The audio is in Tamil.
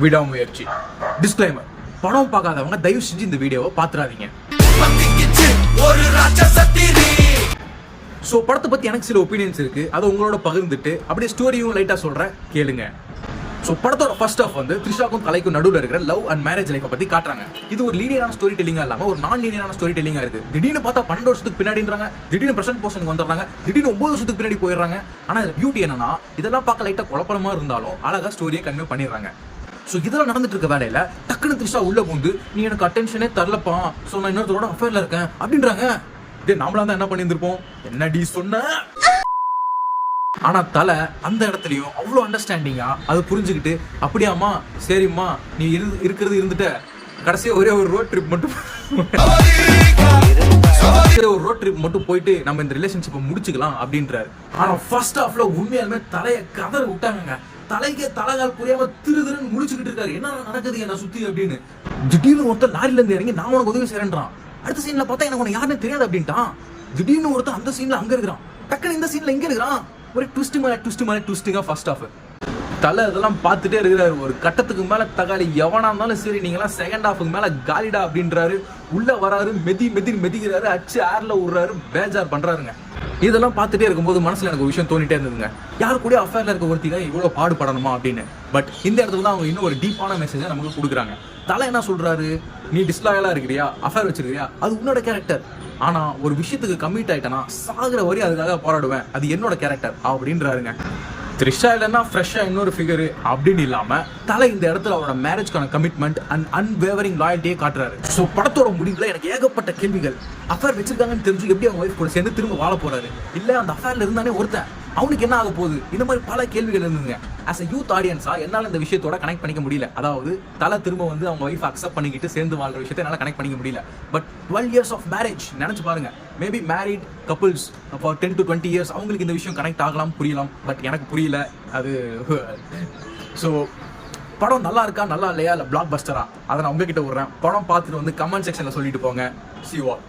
விடாமுயற்சி. டிஸ்க்ளைமர், படம் பார்க்காதவங்க தயவு செஞ்சு இந்த வீடியோவை பார்த்துறாதீங்க. ஸோ படத்தை பற்றி எனக்கு சில ஒப்பீனியன்ஸ் இருக்கு, அதை உங்களோட பகிர்ந்துட்டு அப்படியே ஸ்டோரியும் லைட்டாக சொல்கிறேன், கேளுங்க. ஸோ படத்தோட ஃபர்ஸ்ட் ஆஃப் வந்து த்ரிஷாக்கும் தலைக்கும் நடுவில் இருக்கிற லவ் அண்ட் மேரேஜ் லைஃப்பை பற்றி காட்டுறாங்க. இது ஒரு லீனியரான ஸ்டோரி டெல்லிங்காக இல்லாமல் ஒரு நான் லீனியரான ஸ்டோரி டெல்லிங்காக இருக்குது. திடீர்னு பார்த்தா 12 வருஷத்துக்கு பின்னாடின்றாங்க, திடீர்னு பிரசன்ட் போர்ஷனுக்கு வந்துடுறாங்க, திடீர்னு 9 வருஷத்துக்கு பின்னாடி போயிடுறாங்க. ஆனால் இது பியூட்டி என்னன்னா, இதெல்லாம் பார்க்க லைட்டாக குழப்பமா இருந்தாலும் அழகாக ஸ்டோரியை கன்வே பண்ணிடுறாங்க. ஸோ இதெல்லாம் நடந்துட்டு இருக்க வேலையில டக்குன்னு த்ரிஷா உள்ள போந்து, நீ எனக்கு அட்டென்ஷனே தரலப்பா, ஸோ நான் இன்னொருத்தரோட அஃபேர்ல இருக்கேன் அப்படின்றாங்க. நாமளா தான் என்ன பண்ணியிருந்திருப்போம், என்னடி சொன்ன. ஆனா தலை அந்த இடத்துலயும் அவ்வளோ அண்டர்ஸ்டாண்டிங்கா அதை புரிஞ்சுக்கிட்டு, அப்படியாம்மா சரிம்மா நீ இருக்கிறது இருந்துட்ட, கடைசியா ஒரே ஒரு ரோட் ட்ரிப் மட்டும் போயிட்டு நம்ம இந்த ரிலேஷன்ஷிப்பை முடிச்சுக்கலாம் அப்படின்றாரு. ஆனா ஃபர்ஸ்ட் ஹாஃப்ல உண்மையாலுமே தலையை கதற விட்டாங்க. தலைக்கே தலைகால் புரியாம திருன்னு முடிச்சுக்கிட்டு இருக்காரு. என்ன நடக்குது என்ன சுத்தி அப்படின்னு. திடீர்னு ஒருத்தர் லாரில இருந்து இறங்கி நான் உனக்கு உதவி செய்யறான். அடுத்த சீன்ல பார்த்தா எனக்கு உனக்கு யாருன்னு தெரியாது அப்படின்ட்டான். திடீர்னு ஒருத்தர் அந்த சீன்ல அங்க இருக்கிறான், டக்குன்னு இந்த சீன்ல இங்க இருக்கிறான். ஒரு ட்விஸ்டிங்கா ஃபர்ஸ்ட் ஹாஃப். தலை இதெல்லாம் பார்த்துட்டே இருக்கிறாரு. ஒரு கட்டத்துக்கு மேல தகாலி எவனா இருந்தாலும் சரி, நீங்களாம் செகண்ட் ஹாஃபுக்கு மேல காலிடா அப்படின்றாரு. உள்ள வராரு, மெதிக்கிறாரு, அச்சு ஏர்ல விடுறாரு, பேஜார் பண்றாருங்க. இதெல்லாம் பார்த்துட்டே இருக்கும்போது மனசுல எனக்கு ஒரு விஷயம் தோணிட்டே இருந்ததுங்க, யாரு கூட அஃபேர்ல இருக்க ஒருத்திக்காக இவ்வளவு பாடுபடணுமா அப்படின்னு. பட் இந்த இடத்துல தான் அவங்க இன்னும் ஒரு டீப்பான மெசேஜை நமக்கு கொடுக்குறாங்க. தலை என்ன சொல்றாரு, நீ டிஸ்லாயலா இருக்கிறியா, அஃபேர் வச்சிருக்கியா, அது உன்னோட கேரக்டர். ஆனா ஒரு விஷயத்துக்கு கமிட் ஆயிட்டனா சாகுற வரை அதுக்காக போராடுவேன், அது என்னோட கேரக்டர் அப்படின்றாருங்க. த்ரிஷா இல்லைன்னா ஃப்ரெஷ்ஷா இன்னொரு ஃபிகரு அப்படின்னு இல்லாம தலை இந்த இடத்துல அவரோட மேரேஜ்க்கான கமிட்மெண்ட் அண்ட் அன்வேவரிங் லாயல்ட்டியே காட்டுறாரு. ஸோ படத்தோட முடிவுல எனக்கு ஏகப்பட்ட கேள்விகள். அஃபேர் வச்சிருக்காங்கன்னு தெரிஞ்சு எப்படி அவங்க ஒய்ஃப் கூட சேர்ந்து திரும்ப வாழ போறாரு, இல்ல அந்த அஃபேர்ல இருந்தானே ஒருத்தன் அவனுக்கு என்ன ஆக போகுது, இந்த மாதிரி பல கேள்விகள் இருந்துங்க. ஆஸ் அ யூத் ஆடியன்ஸா என்னால இந்த விஷயத்தோட கனெக்ட் பண்ணிக்க முடியல. அதாவது தலை திரும்ப வந்து அவங்க ஒய்ஃப் அக்செப்ட் பண்ணிக்கிட்டு சேர்ந்து வாழ்ற விஷயத்தை என்னால கனெக்ட் பண்ணிக்க முடியல. பட் 12 years ஆஃப் மேரேஜ் நினைச்சு பாருங்க. Maybe married couples for 10 to 20 years அவங்களுக்கு இந்த விஷயம் கனெக்ட் ஆகலாம், புரியலாம். பட் எனக்கு புரியல அது. ஸோ படம் நல்லா இருக்கா நல்லா இல்லையா, இல்லை பிளாக் பஸ்டரா, அதை நான் உங்ககிட்ட விடுறேன். படம் பார்த்துட்டு வந்து கமெண்ட் செக்ஷன்ல சொல்லிட்டு போங்க. See you all.